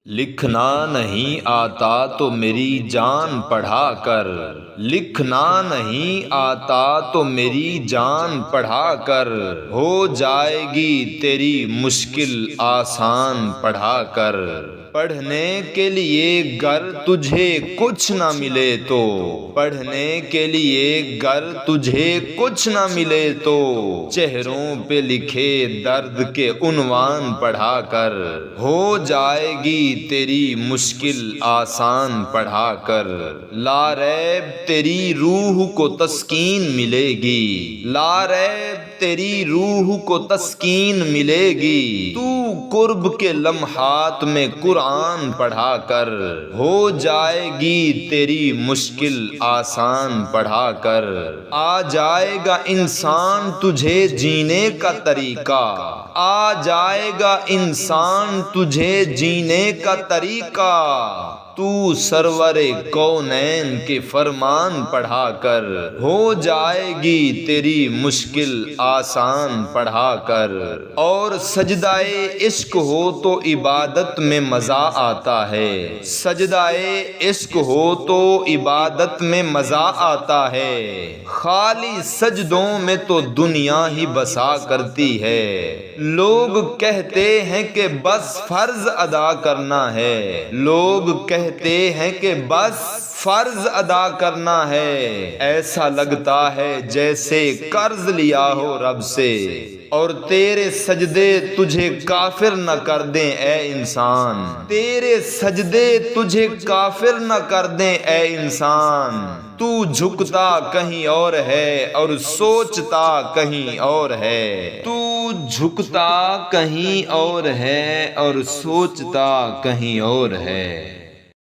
لکھنا نہیں آتا تو میری جان پڑھا کر، لکھنا نہیں آتا تو میری جان پڑھا کر، ہو جائے گی تیری مشکل آسان پڑھا کر۔ پڑھنے کے لیے گر تجھے کچھ نہ ملے تو، پڑھنے کے لیے گر تجھے کچھ نہ ملے تو، چہروں پہ لکھے درد کے عنوان پڑھا کر، ہو جائے گی تیری مشکل آسان پڑھا کر۔ لا ریب تیری روح کو تسکین ملے گی، لا ریب تیری روح کو تسکین ملے گی، تو قرب کے لمحات میں قرآن پڑھا کر، ہو جائے گی تیری مشکل آسان پڑھا کر۔ آ جائے گا انسان تجھے جینے کا طریقہ، آ جائے گا انسان تجھے جینے کا طریقہ، تو سرور کونین کے فرمان پڑھا کر، ہو جائے گی تیری مشکل آسان پڑھا کر۔ اور سجدائے عشق ہو تو عبادت میں مزہ آتا ہے، سجدائے عشق ہو تو عبادت میں مزہ آتا ہے، خالی سجدوں میں تو دنیا ہی بسا کرتی ہے۔ لوگ کہتے ہیں کہ بس فرض ادا کرنا ہے، لوگ کہتے ہیں کہ بس فرض ادا کرنا ہے، ایسا لگتا ہے جیسے قرض لیا ہو رب سے، اور تیرے سجدے تجھے کافر نہ کر دیں اے انسان، تیرے سجدے تجھے کافر نہ کر دیں اے انسان، تو جھکتا کہیں اور ہے اور سوچتا کہیں اور ہے، تو جھکتا کہیں اور ہے اور سوچتا کہیں اور ہے۔